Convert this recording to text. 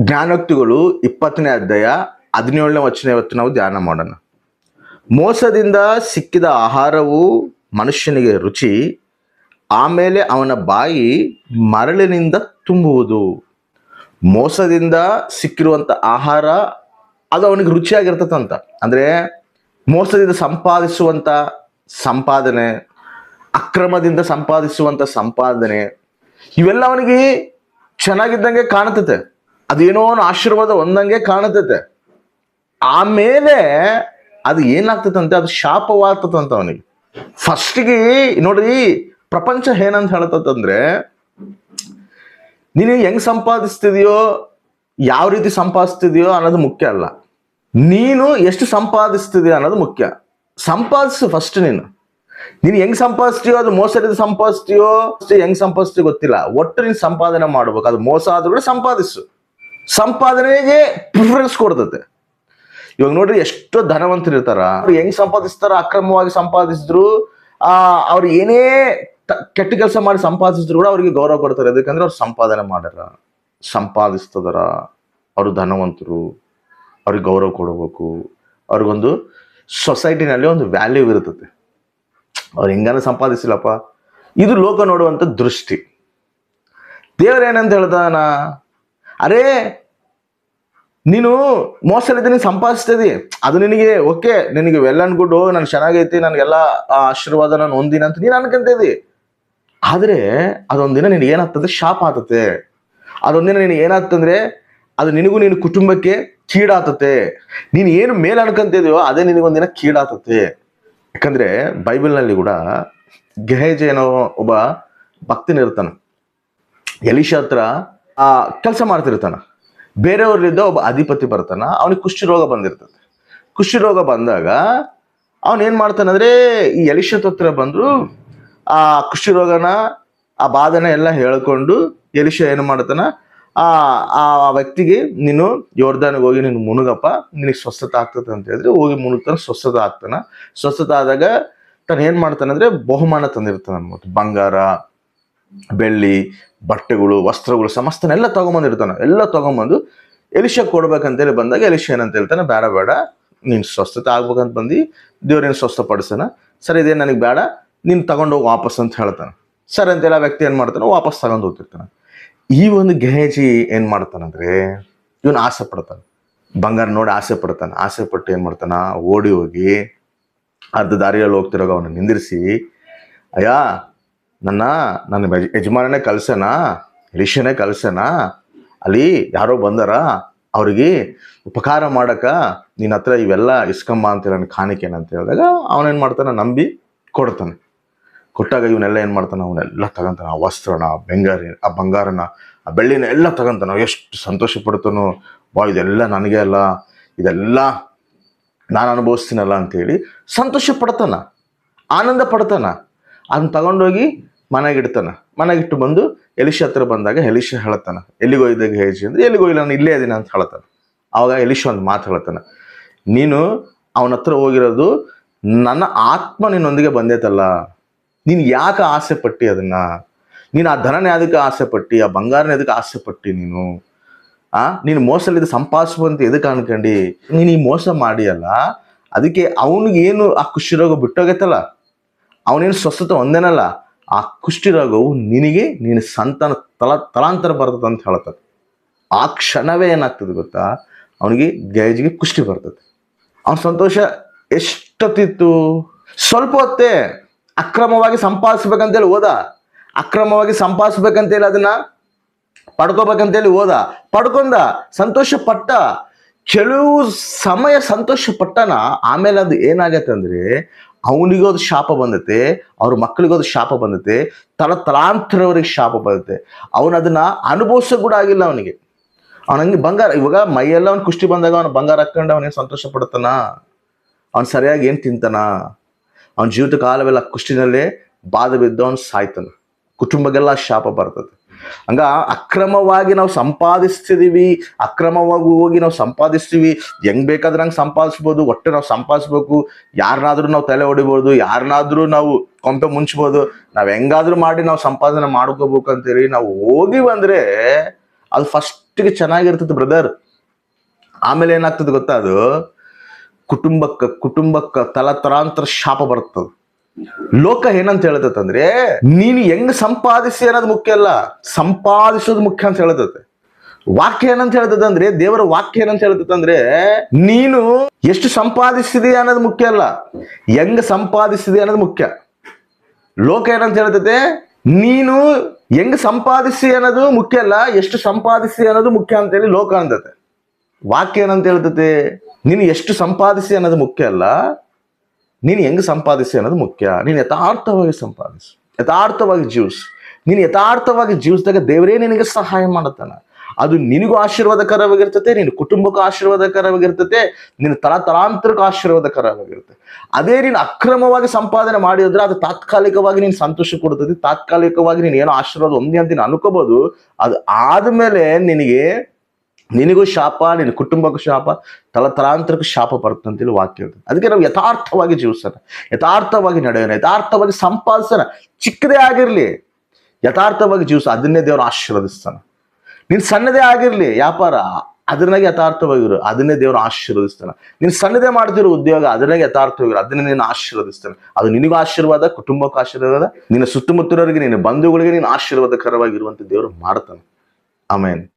ಜ್ಞಾನೋಕ್ತಿಗಳು 20ನೇ ಅಧ್ಯಾಯ 17ನೇ ವಚನ ಇವತ್ತು ನಾವು ಧ್ಯಾನ ಮಾಡೋಣ. ಮೋಸದಿಂದ ಸಿಕ್ಕಿದ ಆಹಾರವು ಮನುಷ್ಯನಿಗೆ ರುಚಿ, ಆಮೇಲೆ ಅವನ ಬಾಯಿ ಮರಳಿನಿಂದ ತುಂಬುವುದು. ಮೋಸದಿಂದ ಸಿಕ್ಕಿರುವಂಥ ಆಹಾರ ಅದು ಅವನಿಗೆ ರುಚಿಯಾಗಿರ್ತದಂತ. ಅಂದರೆ ಮೋಸದಿಂದ ಸಂಪಾದಿಸುವಂಥ ಸಂಪಾದನೆ, ಅಕ್ರಮದಿಂದ ಸಂಪಾದಿಸುವಂಥ ಸಂಪಾದನೆ, ಇವೆಲ್ಲ ಅವನಿಗೆ ಚೆನ್ನಾಗಿದ್ದಂಗೆ ಕಾಣುತ್ತೆ. ಅದೇನೋ ಆಶೀರ್ವಾದ ಒಂದಂಗೆ ಕಾಣುತ್ತೆ. ಆಮೇಲೆ ಅದು ಏನಾಗ್ತದಂತೆ, ಅದು ಶಾಪವಾಗ್ತದಂತ ಅವನಿಗೆ. ಫಸ್ಟಿಗೆ ನೋಡ್ರಿ, ಪ್ರಪಂಚ ಏನಂತ ಹೇಳ್ತದಂದ್ರೆ, ನೀನು ಹೆಂಗ್ ಸಂಪಾದಿಸ್ತಿದೆಯೋ, ಯಾವ ರೀತಿ ಸಂಪಾದಿಸ್ತಿದೆಯೋ ಅನ್ನೋದು ಮುಖ್ಯ ಅಲ್ಲ, ನೀನು ಎಷ್ಟು ಸಂಪಾದಿಸ್ತಿದೆಯೋ ಅನ್ನೋದು ಮುಖ್ಯ. ಸಂಪಾದಿಸು ಫಸ್ಟ್. ನೀನು ಹೆಂಗ್ ಸಂಪಾದಿಸ್ತೀಯೋ, ಅದು ಮೋಸದಿಂದ ಸಂಪಾದಿಸ್ತೀಯೋ, ಹೆಂಗ್ ಸಂಪಾದಿಸ್ತೀಯೋ ಗೊತ್ತಿಲ್ಲ, ಒಟ್ಟು ನೀನು ಸಂಪಾದನೆ ಮಾಡ್ಬೇಕು. ಅದು ಮೋಸ ಆದ್ರೂ ಕೂಡ ಸಂಪಾದಿಸು. ಸಂಪಾದನೆಗೆ ಪ್ರಿಫರೆನ್ಸ್ ಕೊಡ್ತತೆ. ಇವಾಗ ನೋಡ್ರಿ, ಎಷ್ಟೋ ಧನವಂತರು ಇರ್ತಾರ, ಅವ್ರು ಹೆಂಗ್ ಸಂಪಾದಿಸ್ತಾರ, ಅಕ್ರಮವಾಗಿ ಸಂಪಾದಿಸಿದ್ರು, ಅವ್ರು ಏನೇ ಕೆಟ್ಟ ಕೆಲಸ ಮಾಡಿ ಸಂಪಾದಿಸಿದ್ರು ಕೂಡ ಅವ್ರಿಗೆ ಗೌರವ ಕೊಡ್ತಾರೆ. ಯಾಕಂದ್ರೆ ಅವ್ರು ಸಂಪಾದನೆ ಮಾಡ್ಯಾರ, ಸಂಪಾದಿಸ್ತದಾರ, ಅವರು ಧನವಂತರು, ಅವ್ರಿಗೆ ಗೌರವ ಕೊಡಬೇಕು. ಅವ್ರಿಗೊಂದು ಸೊಸೈಟಿನಲ್ಲಿ ಒಂದು ವ್ಯಾಲ್ಯೂ ಇರ್ತದೆ. ಅವ್ರು ಹೆಂಗಾನ ಸಂಪಾದಿಸಿಲ್ಲಪ್ಪ. ಇದು ಲೋಕ ನೋಡುವಂಥ ದೃಷ್ಟಿ. ದೇವರೇನಂತ ಹೇಳ್ದಾನ, ಅರೇ ನೀನು ಮೋಸಲಿದ್ದ ನೀನು ಸಂಪಾದಿಸ್ತಿದಿ, ಅದು ನಿನಗೆ ಓಕೆ, ನಿನಗೆ ವೆಲ್ ಅಂಡ್ ಗುಡ್, ನನ್ ಚೆನ್ನಾಗೈತಿ, ನನಗೆಲ್ಲ ಆಶೀರ್ವಾದ ನಾನು ಹೊಂದಿನ ಅಂತ ನೀನು ಅನ್ಕೊಂತಿದಿ. ಆದ್ರೆ ಅದೊಂದಿನ ನಿನಗೆ ಏನಾಗ್ತದೆ, ಶಾಪ ಆಗ್ತತೆ. ಅದೊಂದಿನ ನಿನಗೆ ಏನಾಗ್ತಂದ್ರೆ, ಅದು ನಿನಗೂ ನಿನ್ನ ಕುಟುಂಬಕ್ಕೆ ಕೀಡಾತತೆ. ನೀನು ಏನು ಮೇಲೆ ಅನ್ಕೊಂತಿದೆಯೋ ಅದೇ ನಿನಗೊಂದಿನ ಕೀಡಾತತೆ. ಯಾಕಂದ್ರೆ ಬೈಬಲ್ನಲ್ಲಿ ಕೂಡ ಗೆಹಜಿ ಏನೋ ಒಬ್ಬ ಭಕ್ತನಿರ್ತಾನ, ಎಲಿಷಾ ಹತ್ರ ಕೆಲಸ ಮಾಡ್ತಿರ್ತಾನ. ಬೇರೆಯವ್ರಲ್ಲಿದ್ದ ಒಬ್ಬ ಅಧಿಪತಿ ಬರ್ತಾನ, ಅವನಿಗೆ ಕುಷ್ಠರೋಗ ಬಂದಿರ್ತದೆ. ಕುಷ್ಠರೋಗ ಬಂದಾಗ ಅವನೇನ್ ಮಾಡ್ತಾನಂದ್ರೆ, ಈ ಎಲಿಷಾ ಹತ್ರ ಬಂದ್ರು ಆ ಕುಷ್ಠರೋಗನ, ಆ ಬಾಧನ ಎಲ್ಲ ಹೇಳ್ಕೊಂಡು, ಎಲಿಷಾ ಏನು ಮಾಡ್ತಾನ, ಆ ವ್ಯಕ್ತಿಗೆ, ನೀನು ಯೋರ್ದಾನಿಗೆ ಹೋಗಿ ನೀನು ಮುನುಗಪ್ಪ, ನಿನಗೆ ಸ್ವಸ್ಥತೆ ಆಗ್ತದೆ ಅಂತ ಹೇಳಿದ್ರೆ ಹೋಗಿ ಮುನುಗ್ತಾನ, ಸ್ವಸ್ಥತೆ ಆಗ್ತಾನ. ಸ್ವಸ್ಥತೆ ಆದಾಗ ತಾನು ಏನ್ ಮಾಡ್ತಾನಂದ್ರೆ, ಬಹುಮಾನ ತಂದಿರ್ತಾನ ಅನ್ಬೋದು. ಬಂಗಾರ, ಬೆಳ್ಳಿ, ಬಟ್ಟೆಗಳು, ವಸ್ತ್ರಗಳು, ಸಮಸ್ತನೆಲ್ಲ ತಗೊಂಬಂದಿರ್ತಾನ. ಎಲ್ಲ ತಗೊಂಬಂದು ಎಲಿಷಾ ಕೊಡ್ಬೇಕಂತೇಳಿ ಬಂದಾಗ ಎಲಿಷಾ ಏನಂತ ಹೇಳ್ತಾನೆ, ಬೇಡ ಬೇಡ, ನೀನು ಸ್ವಸ್ಥತೆ ಆಗ್ಬೇಕಂತ ಬಂದು ದೇವ್ರೇನು ಸ್ವಸ್ಥಪಡಿಸ್ತಾನ, ಸರಿ ಇದೇನು ನನಗೆ ಬೇಡ, ನೀನು ತಗೊಂಡೋಗಿ ವಾಪಸ್ ಅಂತ ಹೇಳ್ತಾನೆ. ಸರಿ ಅಂತೇಳಿ ಆ ವ್ಯಕ್ತಿ ಏನ್ ಮಾಡ್ತಾನೆ, ವಾಪಸ್ ತಗೊಂಡು ಹೋಗ್ತಿರ್ತಾನೆ. ಈ ಒಂದು ಗೆಹಜಿ ಏನ್ ಮಾಡ್ತಾನಂದ್ರೆ, ಇವನು ಆಸೆ ಪಡ್ತಾನೆ, ಬಂಗಾರ ನೋಡಿ ಆಸೆ ಪಡ್ತಾನೆ. ಆಸೆ ಪಟ್ಟು ಏನ್ ಮಾಡ್ತಾನ, ಓಡಿ ಹೋಗಿ ಅರ್ಧ ದಾರಿಯಲ್ಲಿ ಹೋಗ್ತಿರೋಗ ಅವನು ನಿಂದಿರಿಸಿ, ಅಯ್ಯ ನನ್ನ ಯಜಮಾನನೇ ಕಳ್ಸನ, ಎಲಿಷನೇ ಕಳ್ಸನ, ಅಲ್ಲಿ ಯಾರೋ ಬಂದಾರ, ಅವ್ರಿಗೆ ಉಪಕಾರ ಮಾಡಕ ನಿನ್ನ ಹತ್ರ ಇವೆಲ್ಲ ಇಸ್ಕಂಬ ಅಂತೇಳಿ ನನ್ನ ಕಾಣಿಕೆನ ಅಂತ ಹೇಳಿದಾಗ ಅವನೇನ್ ಮಾಡ್ತಾನ, ನಂಬಿ ಕೊಡ್ತಾನೆ. ಕೊಟ್ಟಾಗ ಇವನ್ನೆಲ್ಲ ಏನ್ ಮಾಡ್ತಾನ, ಅವನ್ನೆಲ್ಲ ತಗೊಂತಾನ. ಆ ವಸ್ತ್ರನ, ಆ ಬಂಗಾರನ, ಆ ಬೆಳ್ಳಿನ ಎಲ್ಲ ತಗೊಂತಾನ. ಎಷ್ಟು ಸಂತೋಷ ಪಡ್ತಾನೋ, ಇದೆಲ್ಲ ನನಗೆ ಅಲ್ಲ, ಇದೆಲ್ಲ ನಾನು ಅನುಭವಿಸ್ತೀನಲ್ಲ ಅಂತೇಳಿ ಸಂತೋಷ ಪಡ್ತಾನ, ಆನಂದ ಪಡ್ತಾನ. ಅದನ್ನ ತಗೊಂಡೋಗಿ ಮನೆಗಿಡ್ತಾನ. ಮನೆಗಿಟ್ಟು ಬಂದು ಎಲಿಷಾ ಹತ್ರ ಬಂದಾಗ ಎಲಿಷಾ ಹೇಳ್ತಾನ, ಎಲ್ಲಿಗೋಯ್ದಾಗ ಹೇಜಿ ಅಂದ್ರೆ, ಎಲ್ಲಿಗೋಯ್ಲ್ಲ, ನಾನು ಇಲ್ಲೇ ಇದೀನಿ ಅಂತ ಹೇಳ್ತಾನೆ. ಅವಾಗ ಎಲಿಷಾ ಒಂದು ಮಾತು ಹೇಳ್ತಾನ, ನೀನು ಅವನ ಹತ್ರ ಹೋಗಿರೋದು ನನ್ನ ಆತ್ಮ ನಿನ್ನೊಂದಿಗೆ ಬಂದೈತಲ್ಲ, ನೀನು ಯಾಕೆ ಆಸೆ ಪಟ್ಟಿ ಅದನ್ನ, ನೀನು ಆ ಧನನ ಅದಕ್ಕೆ ಆಸೆ ಪಟ್ಟಿ, ಆ ಬಂಗಾರನ ಎದಕ್ಕೆ ಆಸೆ ಪಟ್ಟಿ, ನೀನು ಮೋಸಲಿದ್ದು ಸಂಪಾದಿಸುವಂತ ಎದಕ್ಕೆ ಅನ್ಕಂಡು ನೀನು ಈ ಮೋಸ ಮಾಡಿಯಲ್ಲ, ಅದಕ್ಕೆ ಅವನಿಗೇನು ಆ ಕುಷ್ಠರೋಗ ಬಿಟ್ಟೋಗೈತಲ್ಲ, ಅವನೇನು ಸ್ವಸ್ಥತೆ ಹೊಂದೇನಲ್ಲ, ಆ ಕುಷ್ಠರೋಗವು ನಿನಗೆ ನೀನು ಸಂತಾನ ತಲಾಂತರ ಬರ್ತದೆ ಅಂತ ಹೇಳ್ತದೆ. ಆ ಕ್ಷಣವೇ ಏನಾಗ್ತದೆ ಗೊತ್ತಾ, ಅವನಿಗೆ ಗೆಹಜಿಗೆ ಕುಷ್ಠಿ ಬರ್ತದೆ. ಅವನ ಸಂತೋಷ ಎಷ್ಟೊತ್ತಿತ್ತು, ಸ್ವಲ್ಪ ಹೊತ್ತೇ. ಅಕ್ರಮವಾಗಿ ಸಂಪಾದಿಸ್ಬೇಕಂತೇಳಿ ಹೋದ, ಅಕ್ರಮವಾಗಿ ಸಂಪಾದಿಸ್ಬೇಕಂತೇಳಿ ಅದನ್ನ ಪಡ್ಕೋಬೇಕಂತೇಳಿ ಹೋದ, ಪಡ್ಕೊಂಡ, ಸಂತೋಷ ಪಟ್ಟ, ಕೆಲವು ಸಮಯ ಸಂತೋಷ ಪಟ್ಟನ. ಆಮೇಲೆ ಅದು ಏನಾಗತ್ತೆ ಅಂದ್ರೆ, ಅವನಿಗೂ ಅದು ಶಾಪ ಬಂದತೆ, ಅವ್ರ ಮಕ್ಕಳಿಗೂ ಅದು ಶಾಪ ಬಂದತೆ, ತಲಾಂತರವರಿಗೆ ಶಾಪ ಬಂದತೆ. ಅವನು ಅದನ್ನ ಅನುಭವಿಸೋ ಕೂಡ ಆಗಿಲ್ಲ ಅವನಿಗೆ. ಅವನಂಗೆ ಬಂಗಾರ, ಇವಾಗ ಮೈಯೆಲ್ಲ ಅವ್ನು ಕುಷ್ಟಿ ಬಂದಾಗ ಅವನು ಬಂಗಾರ ಹಾಕೊಂಡು ಅವನೇನು ಸಂತೋಷ ಪಡ್ತಾನ, ಅವ್ನು ಸರಿಯಾಗಿ ಏನು ತಿಂತಾನ, ಅವನ ಜೀವಿತ ಕಾಲವೆಲ್ಲ ಕುಷ್ಟಿನಲ್ಲೇ ಬಾಧೆ ಬಿದ್ದು ಅವನು ಸಾಯ್ತಾನ, ಕುಟುಂಬಕ್ಕೆಲ್ಲ ಶಾಪ ಬರ್ತದೆ. ಹಂಗ ಅಕ್ರಮವಾಗಿ ನಾವು ಸಂಪಾದಿಸ್ತಿದೀವಿ, ಅಕ್ರಮವಾಗಿ ಹೋಗಿ ನಾವು ಸಂಪಾದಿಸ್ತೀವಿ, ಹೆಂಗ್ ಬೇಕಾದ್ರೆ ಹಂಗೆ ಸಂಪಾದಿಸ್ಬೋದು. ಒಟ್ಟೆ ನಾವು ಸಂಪಾದಿಸ್ಬೇಕು, ಯಾರನ್ನಾದ್ರೂ ನಾವು ತಲೆ ಹೊಡಿಬೋದು, ಯಾರನ್ನಾದ್ರೂ ನಾವು ಕೊಂಪೆ ಮುಂಚ್ಬೋದು, ನಾವ್ ಹೆಂಗಾದ್ರೂ ಮಾಡಿ ನಾವು ಸಂಪಾದನೆ ಮಾಡ್ಕೋಬೇಕು ಅಂತೇಳಿ ನಾವು ಹೋಗಿ ಬಂದ್ರೆ ಅದು ಫಸ್ಟಿಗೆ ಚೆನ್ನಾಗಿರ್ತದೆ ಬ್ರದರ್. ಆಮೇಲೆ ಏನಾಗ್ತದೆ ಗೊತ್ತಾ, ಅದು ಕುಟುಂಬಕ್ಕ ತಲತರಾಂತರ ಶಾಪ ಬರ್ತದೆ. ಲೋಕ ಏನಂತ ಹೇಳ್ತಂದ್ರೆ ನೀನು ಹೆಂಗ್ ಸಂಪಾದಿಸಿ ಅನ್ನೋದು ಮುಖ್ಯ ಅಲ್ಲ, ಸಂಪಾದಿಸೋದು ಮುಖ್ಯ ಅಂತ ಹೇಳ್ತದೆ. ವಾಕ್ಯ ಏನಂತ ಹೇಳ್ತದೆ ಅಂದ್ರೆ, ದೇವರ ವಾಕ್ಯ ಏನಂತ ಹೇಳ್ತದೆ ಅಂದ್ರೆ, ನೀನು ಎಷ್ಟು ಸಂಪಾದಿಸಿದೆ ಅನ್ನೋದು ಮುಖ್ಯ ಅಲ್ಲ, ಹೆಂಗ್ ಸಂಪಾದಿಸಿದೆ ಅನ್ನೋದು ಮುಖ್ಯ. ಲೋಕ ಏನಂತ ಹೇಳ್ತದೆ, ನೀನು ಹೆಂಗ್ ಸಂಪಾದಿಸಿ ಅನ್ನೋದು ಮುಖ್ಯ ಅಲ್ಲ, ಎಷ್ಟು ಸಂಪಾದಿಸಿ ಅನ್ನೋದು ಮುಖ್ಯ ಅಂತೇಳಿ ಲೋಕ ಅಂತತೆ. ವಾಕ್ಯ ಏನಂತ ಹೇಳ್ತದೆ, ನೀನು ಎಷ್ಟು ಸಂಪಾದಿಸಿ ಅನ್ನೋದು ಮುಖ್ಯ ಅಲ್ಲ, ನೀನು ಹೆಂಗ್ ಸಂಪಾದಿಸಿ ಅನ್ನೋದು ಮುಖ್ಯ. ನೀನು ಯಥಾರ್ಥವಾಗಿ ಸಂಪಾದಿಸು, ಯಥಾರ್ಥವಾಗಿ ಜೀವಿಸು. ನೀನು ಯಥಾರ್ಥವಾಗಿ ಜೀವಿಸಿದಾಗ ದೇವರೇ ನಿನಗೆ ಸಹಾಯ ಮಾಡುತ್ತಾನೆ. ಅದು ನಿನಗೂ ಆಶೀರ್ವಾದಕರವಾಗಿರ್ತದೆ, ನಿನ್ನ ಕುಟುಂಬಕ್ಕೂ ಆಶೀರ್ವಾದಕರವಾಗಿರ್ತದೆ, ನಿನ್ನ ತಲಾಂತರಕ್ಕೂ ಆಶೀರ್ವಾದಕರವಾಗಿರುತ್ತೆ. ಅದೇ ನೀನು ಅಕ್ರಮವಾಗಿ ಸಂಪಾದನೆ ಮಾಡಿದ್ರೆ ಅದು ತಾತ್ಕಾಲಿಕವಾಗಿ ನೀನು ಸಂತೋಷ ಕೊಡ್ತದೆ, ತಾತ್ಕಾಲಿಕವಾಗಿ ನೀನು ಏನೋ ಆಶೀರ್ವಾದ ಒಂದೇ ಅಂತ ನೀನು ಅನ್ಕೋಬಹುದು. ಅದು ಆದ್ಮೇಲೆ ನಿನಗೂ ಶಾಪ, ನಿನ್ನ ಕುಟುಂಬಕ್ಕೂ ಶಾಪ, ತಲಾಂತರಕ್ಕೂ ಶಾಪ ಬರುತ್ತೆ ಅಂತೇಳಿ ವಾಕ್ಯ ಇರ್ತದೆ. ಅದಕ್ಕೆ ನಾವು ಯಥಾರ್ಥವಾಗಿ ಜೀವಿಸೋಣ, ಯಥಾರ್ಥವಾಗಿ ನಡೆಯೋಣ, ಯಥಾರ್ಥವಾಗಿ ಸಂಪಾದಿಸೋಣ. ಚಿಕ್ಕದೇ ಆಗಿರ್ಲಿ ಯಥಾರ್ಥವಾಗಿ ಜೀವಿಸ, ಅದನ್ನೇ ದೇವರು ಆಶೀರ್ವದಿಸ್ತಾನೆ. ನೀನ್ ಸಣ್ಣದೇ ಆಗಿರ್ಲಿ ವ್ಯಾಪಾರ, ಅದ್ರನಾಗೆ ಯಥಾರ್ಥವಾಗಿರು, ಅದನ್ನೇ ದೇವರು ಆಶೀರ್ವದಿಸ್ತಾನೆ. ನೀನು ಸಣ್ಣದೇ ಮಾಡ್ತಿರೋ ಉದ್ಯೋಗ, ಅದನ್ನಾಗೆ ಯಥಾರ್ಥವಾಗಿರು, ಅದನ್ನೇ ನೀನು ಆಶೀರ್ವದಿಸ್ತಾನೆ. ಅದು ನಿನಗೂ ಆಶೀರ್ವಾದ, ಕುಟುಂಬಕ್ಕೂ ಆಶೀರ್ವಾದ, ನಿನ್ನ ಸುತ್ತಮುತ್ತಲವರಿಗೆ, ನಿನ್ನ ಬಂಧುಗಳಿಗೆ ನೀನು ಆಶೀರ್ವಾದಕರವಾಗಿರುವಂತ ದೇವರು ಮಾಡ್ತಾನೆ. ಆಮೇನ್.